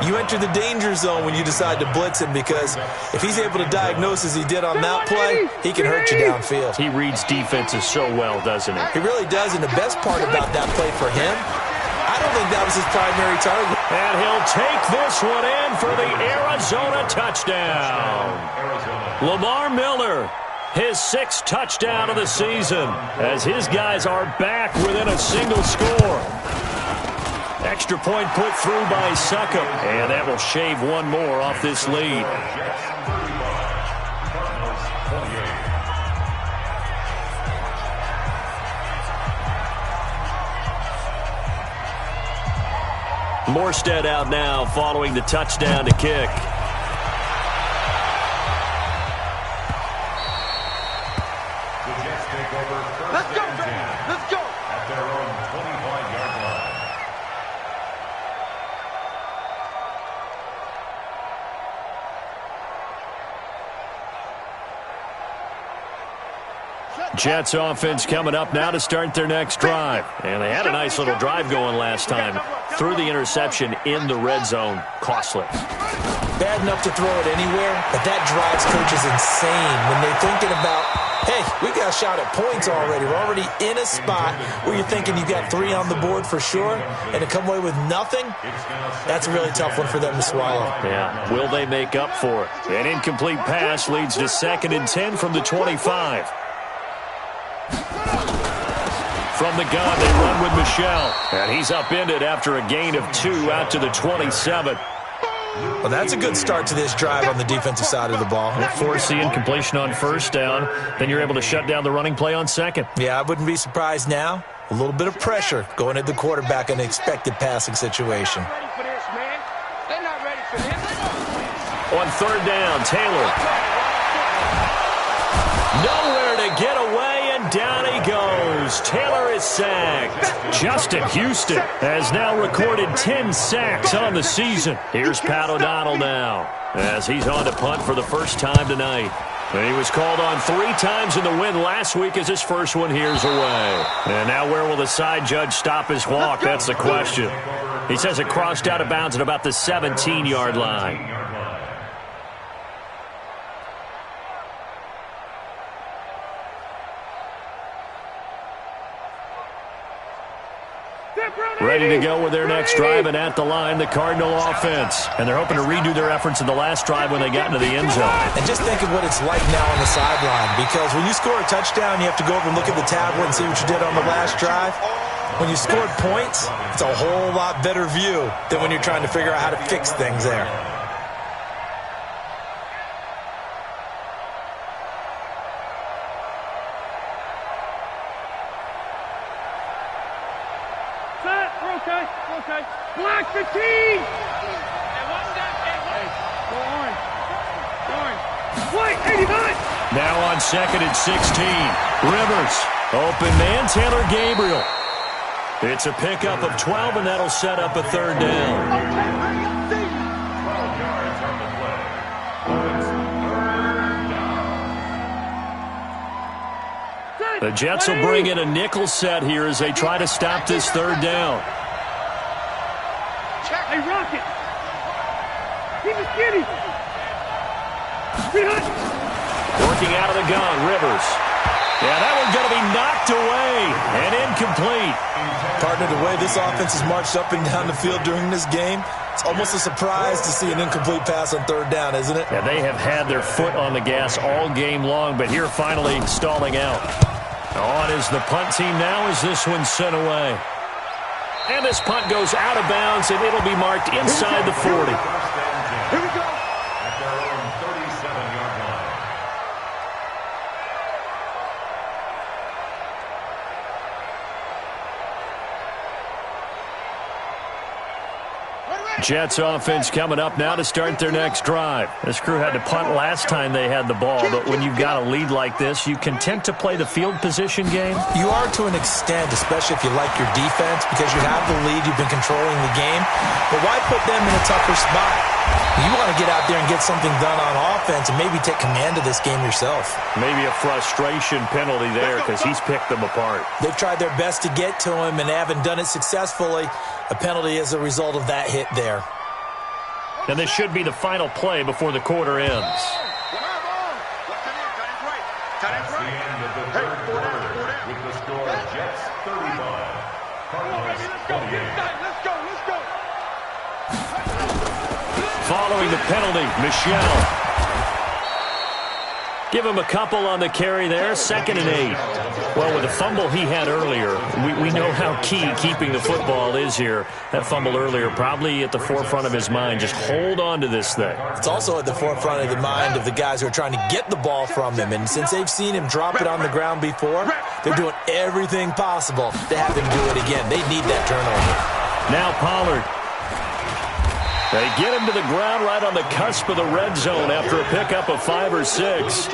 you enter the danger zone when you decide to blitz him, because if he's able to diagnose as he did on that play, he can hurt you downfield. He reads defenses so well, doesn't he? He really does, and the best part about that play for him, I don't think that was his primary target. And he'll take this one in for the Arizona touchdown. Lamar Miller, his 6th touchdown of the season, as his guys are back within a single score. Extra point put through by Succop, and that will shave one more off this lead. Morstead out now following the touchdown to kick. Let's go, let's go. At their own 25-yard line. Jets offense coming up now to start their next drive. And they had a nice little drive going last time. Threw the interception in the red zone. Costly. Bad enough to throw it anywhere, but that drives coaches insane when they're thinking about, hey, we got a shot at points already. We're already in a spot where you're thinking you've got 3 on the board for sure, and to come away with nothing, that's a really tough one for them to swallow. Yeah, will they make up for it? An incomplete pass leads to 2nd and 10 from the 25. From the gun, they run with Michel. And he's upended after a gain of 2 out to the 27. Well, that's a good start to this drive on the defensive side of the ball. Force the incompletion on 1st down. Then you're able to shut down the running play on 2nd. Yeah, I wouldn't be surprised now. A little bit of pressure going at the quarterback in an expected passing situation. Ready for this, man. They're not ready for this. On third down, Taylor. Nowhere to get away, and down he goes. Taylor is sacked. Justin Houston has now recorded 10 sacks on the season. Here's Pat O'Donnell now, as he's on to punt for the first time tonight. And he was called on 3 times in the win last week as his first one here's away. And now where will the side judge stop his walk? That's the question. He says it crossed out of bounds at about the 17-yard line. Ready to go with their next drive, and at the line, the Cardinal offense. And they're hoping to redo their efforts in the last drive when they got into the end zone. And just think of what it's like now on the sideline, because when you score a touchdown, you have to go over and look at the tablet and see what you did on the last drive. When you scored points, it's a whole lot better view than when you're trying to figure out how to fix things there. Okay. Black 15! And one down, go orange. White, 89! Now on second and 16. Rivers. Open man, Taylor Gabriel. It's a pickup of 12, and that'll set up a third down. 12 yards on the play. It's third down. The Jets will bring in a nickel set here as they try to stop this third down. Hey, Rocket! Keep it skinny! Working out of the gun, Rivers. Yeah, that one's going to be knocked away and incomplete. Partner, the way this offense has marched up and down the field during this game, it's almost a surprise to see an incomplete pass on third down, isn't it? Yeah, they have had their foot on the gas all game long, but here finally stalling out. On is the punt team now as this one's sent away. And this punt goes out of bounds, and it'll be marked inside the 40. Here we go. At their own 37-yard line. Jets offense coming up now to start their next drive. This crew had to punt last time they had the ball, but when you've got a lead like this, you content to play the field position game? You are to an extent, especially if you like your defense, because you have the lead, you've been controlling the game. But why put them in a tougher spot? You want to get out there and get something done on offense and maybe take command of this game yourself. Maybe a frustration penalty there because he's picked them apart. They've tried their best to get to him and they haven't done it successfully. A penalty as a result of that hit there. And this should be the final play before the quarter ends. That's the end of the third quarter with the score Jets 35, Cardinals 28. Let's go. Following the penalty, Michelle. Give him a couple on the carry there, 2nd and 8. Well, with the fumble he had earlier, we know how key keeping the football is here. That fumble earlier probably at the forefront of his mind. Just hold on to this thing. It's also at the forefront of the mind of the guys who are trying to get the ball from him. And since they've seen him drop it on the ground before, they're doing everything possible to have him do it again. They need that turnover. Now Pollard. They get him to the ground right on the cusp of the red zone after a pickup of 5 or 6.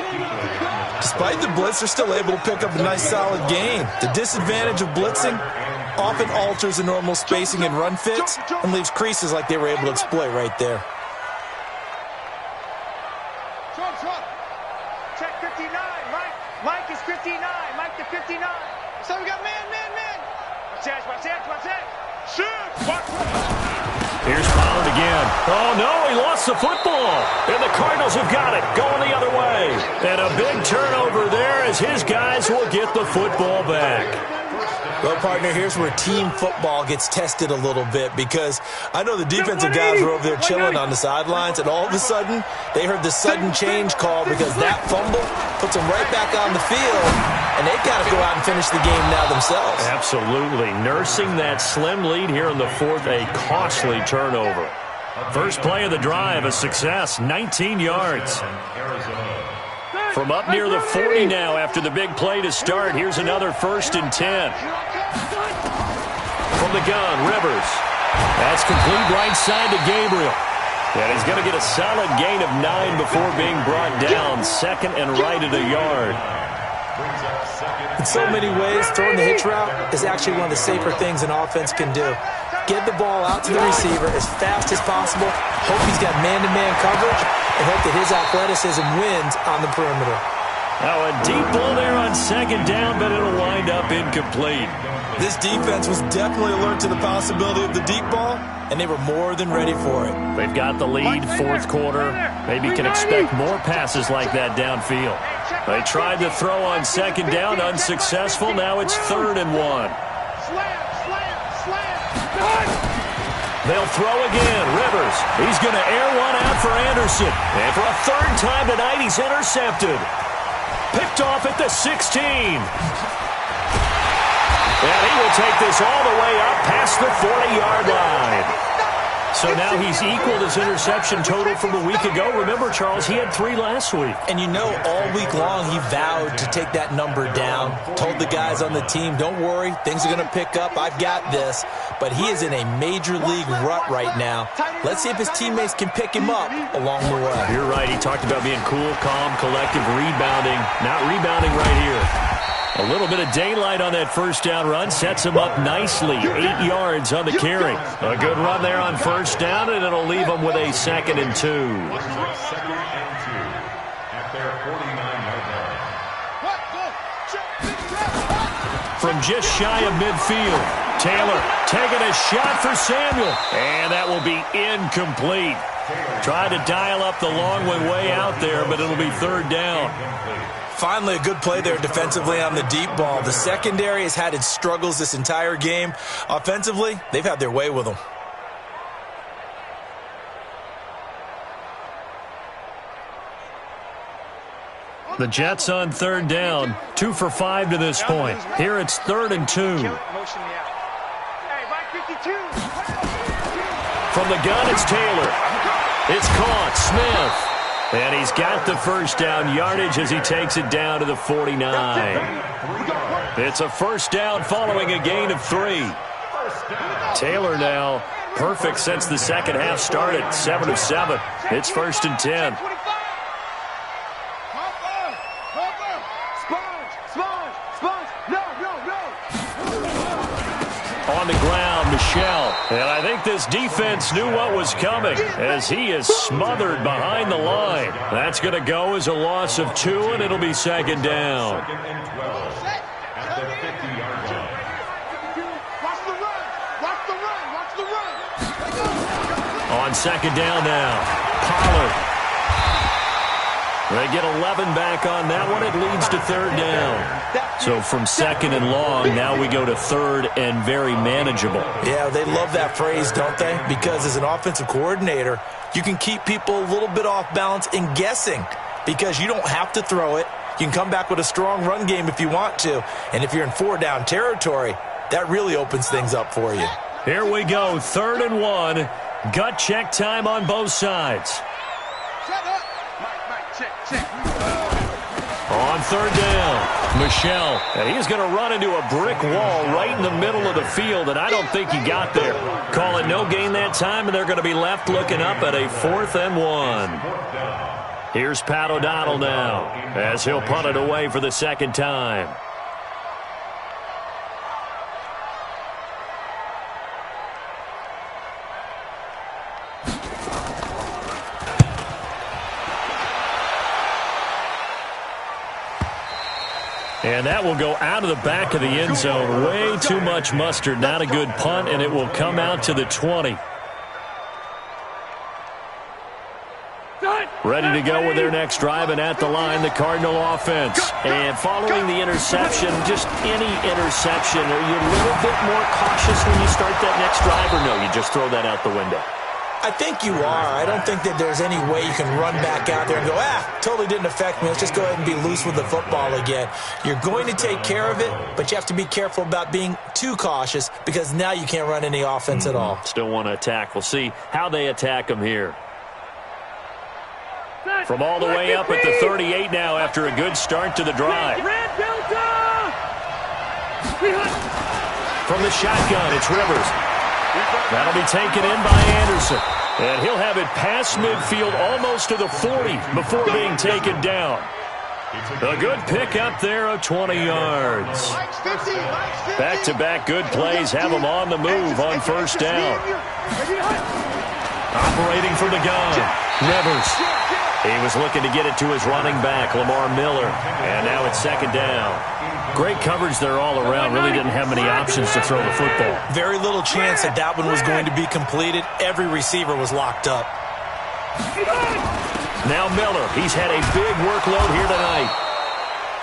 Despite the blitz, they're still able to pick up a nice, solid gain. The disadvantage of blitzing often alters the normal spacing and run fits and leaves creases like they were able to exploit right there. Check 59. Mike is 59. Mike to 59. So we got man. Watch that. Shoot. Here's Pollard again. Oh, no, he lost the football. And the Cardinals have got it, going the other way. And a big turnover there as his guys will get the football back. Well, partner, here's where team football gets tested a little bit because I know the defensive guys were over there chilling on the sidelines, and all of a sudden, they heard the sudden change call because that fumble puts them right back on the field, and they've got to go out and finish the game now themselves. Absolutely. Nursing that slim lead here in the 4th, a costly turnover. First play of the drive, a success, 19 yards. From up near the 40 now after the big play to start. Here's another 1st and 10. From the gun, Rivers. That's complete right side to Gabriel. And he's going to get a solid gain of 9 before being brought down. Second and right at a yard. In so many ways, throwing the hitch route is actually one of the safer things an offense can do. Get the ball out to the receiver as fast as possible, hope he's got man-to-man coverage, and hope that his athleticism wins on the perimeter. Now a deep ball there on second down, but it'll wind up incomplete. This defense was definitely alert to the possibility of the deep ball, and they were more than ready for it. They've got the lead, fourth quarter. Maybe can expect more passes like that downfield. They tried to throw on second down, unsuccessful. Now it's 3rd and 1. They'll throw again. Rivers, he's going to air one out for Anderson. And for a 3rd time tonight, he's intercepted. Picked off at the 16. And he will take this all the way up past the 40-yard line. So now he's equaled his interception total from a week ago. Remember, Charles, he had 3 last week. And you know, all week long he vowed to take that number down. Told the guys on the team, don't worry, things are going to pick up. I've got this. But he is in a major league rut right now. Let's see if his teammates can pick him up along the way. You're right. He talked about being cool, calm, collective, rebounding. Not rebounding right here. A little bit of daylight on that first down run sets him up nicely. 8 yards on the carry. A good run there on first down, and it'll leave him with a 2nd and 2. At their 49-yard line. From just shy of midfield, Taylor taking a shot for Samuel, and that will be incomplete. Tried to dial up the long way out there, but it'll be 3rd down. Finally, a good play there defensively on the deep ball. The secondary has had its struggles this entire game. Offensively, they've had their way with them. The Jets on 3rd down, 2 for 5 to this point. Here it's 3rd and 2. From the gun, it's Taylor. It's caught. Smith. And he's got the first down yardage as he takes it down to the 49. It's a first down following a gain of 3. Taylor now perfect since the second half started. 7 of 7. It's 1st and 10. On the ground, Michel. And I think this defense knew what was coming as he is smothered behind the line. That's going to go as a loss of 2, and it'll be 2nd down. 2nd and 12 at the 50-yard line. On 2nd down now, Pollard. They get 11 back on that one. It leads to 3rd down. So from 2nd and long, now we go to 3rd and very manageable. Yeah, they love that phrase, don't they? Because as an offensive coordinator, you can keep people a little bit off balance and guessing because you don't have to throw it. You can come back with a strong run game if you want to. And if you're in 4-down territory, that really opens things up for you. Here we go, 3rd and 1. Gut check time on both sides. On 3rd down, Michel. And he's going to run into a brick wall right in the middle of the field, and I don't think he got there. Call it no gain that time, and they're going to be left looking up at a 4th and 1. Here's Pat O'Donnell now as he'll punt it away for the 2nd time. And that will go out of the back of the end zone. Way too much mustard. Not a good punt, and it will come out to the 20. Ready to go with their next drive, and at the line, the Cardinal offense. And following the interception, just any interception, are you a little bit more cautious when you start that next drive, or no, you just throw that out the window? I think you are. I don't think that there's any way you can run back out there and go, totally didn't affect me. Let's just go ahead and be loose with the football again. You're going to take care of it, but you have to be careful about being too cautious because now you can't run any offense at all. Still want to attack. We'll see how they attack them here. From all the way up at the 38 now after a good start to the drive. From the shotgun, it's Rivers. That'll be taken in by Anderson. And he'll have it past midfield almost to the 40 before being taken down. A good pick up there of 20 yards. Back-to-back good plays have him on the move on first down. Operating from the gun, Rivers. He was looking to get it to his running back, Lamar Miller. And now it's second down. Great coverage there all around. Really didn't have many options to throw the football. Very little chance that that one was going to be completed. Every receiver was locked up. Now Miller. He's had a big workload here tonight.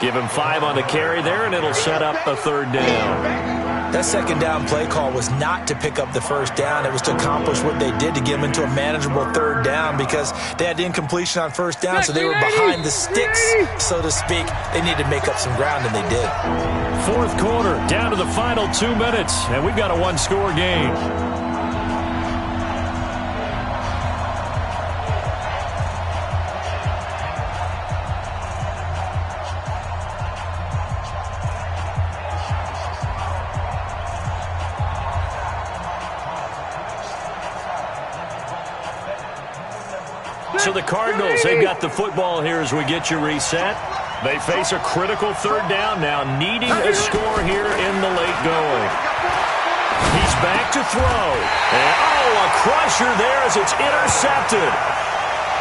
Give him 5 on the carry there, and it'll set up a third down. That second down play call was not to pick up the first down. It was to accomplish what they did, to get them into a manageable third down, because they had incompletion on first down, so they were behind the sticks, so to speak. They needed to make up some ground, and they did. Fourth quarter, down to the final 2 minutes, and we've got a one-score game. So the Cardinals, they've got the football here as we get you reset. They face a critical third down now, needing a score here in the late going. He's back to throw. And, a crusher there as it's intercepted.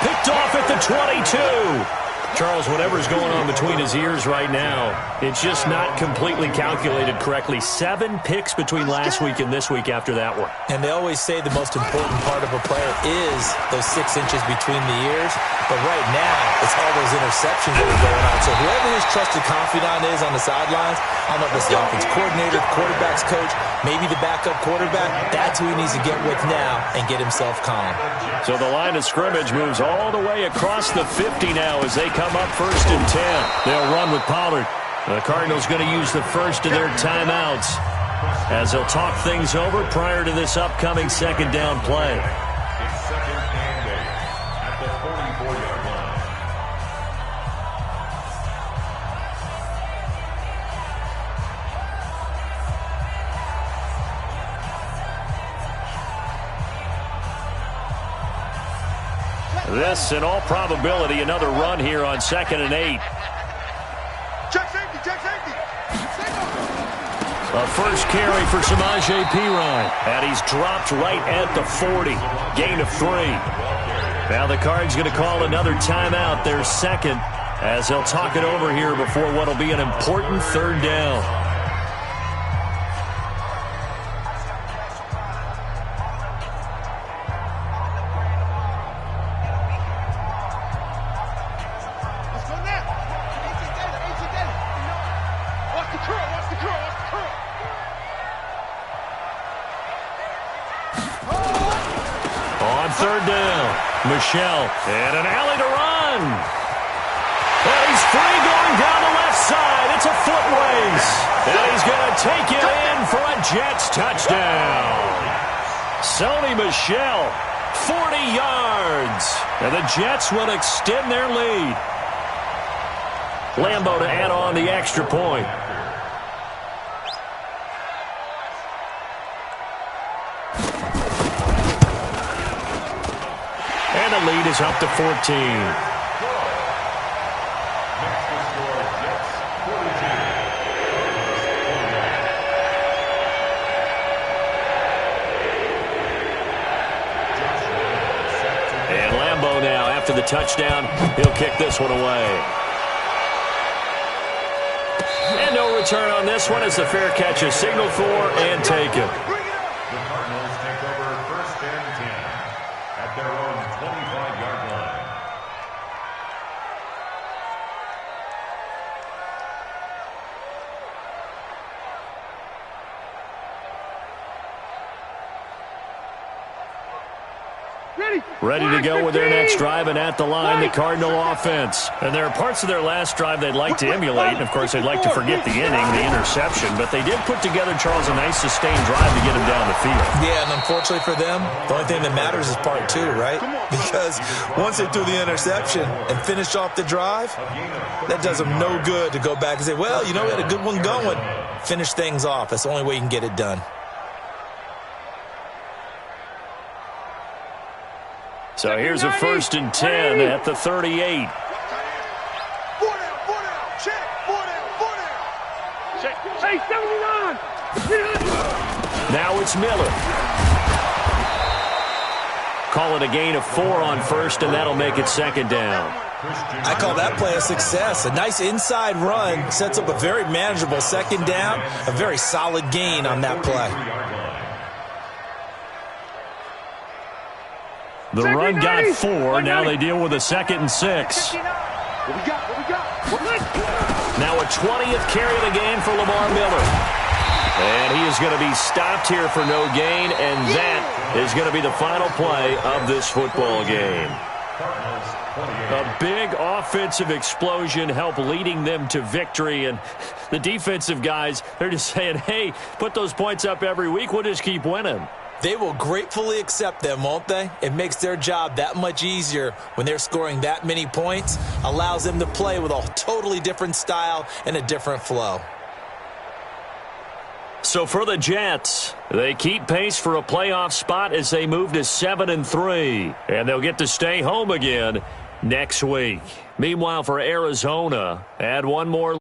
Picked off at the 22. Charles, whatever's going on between his ears right now, it's just not completely calculated correctly. 7 picks between last week and this week after that one. And they always say the most important part of a player is those 6 inches between the ears. But right now, it's all those interceptions that are going on. So whoever his trusted confidant is on the sidelines, I don't know if it's the offense coordinator, quarterback's coach, maybe the backup quarterback, that's who he needs to get with now and get himself calm. So the line of scrimmage moves all the way across the 50 now as they come up first and 10. They'll run with Pollard. The Cardinals going to use the first of their timeouts as they'll talk things over prior to this upcoming second down play. It's second and 8 at the 44-yard line. This, in all probability, another run here on second and 8. Check safety, check safety. A first carry for Samaje Perine, and he's dropped right at the 40. Gain of 3. Now the Cards going to call another timeout, their second, as they'll talk it over here before what will be an important third down. Michelle, and an alley to run. And he's free going down the left side. It's a foot race. And he's going to take it in for a Jets touchdown. Sony Michel, 40 yards. And the Jets will extend their lead. Lambeau to add on the extra point. The lead is up to 14. Next to score, Jets 42. And Lambeau now, after the touchdown, he'll kick this one away. And no return on this one as the fair catch is signaled for and taken. The Cardinals take over first and 10 at their own 25-yard line. Ready to go with their next drive, and at the line, the Cardinal offense. And there are parts of their last drive they'd like to emulate, and of course they'd like to forget the inning, the interception, but they did put together, Charles, a nice sustained drive to get him down the field. Yeah, and unfortunately for them, the only thing that matters is part 2, right? Because once they threw the interception and finished off the drive, that does them no good to go back and say, well, you know, we had a good one going. Finish things off. That's the only way you can get it done. So here's a 1st and 10 at the 38. 4 down, check, 4 down. Check, hey, 79. Now it's Miller. Call it a gain of 4 on 1st, and that'll make it 2nd down. I call that play a success. A nice inside run sets up a very manageable 2nd down, a very solid gain on that play. The run got 4. Now they deal with a 2nd and 6. What we got? Now a 20th carry of the game for Lamar Miller. And he is going to be stopped here for no gain, and that is going to be the final play of this football game. A big offensive explosion helped leading them to victory, and the defensive guys, they're just saying, hey, put those points up every week, we'll just keep winning. They will gratefully accept them, won't they? It makes their job that much easier when they're scoring that many points, allows them to play with a totally different style and a different flow. So for the Jets, they keep pace for a playoff spot as they move to 7-3, and they'll get to stay home again next week. Meanwhile, for Arizona, add one more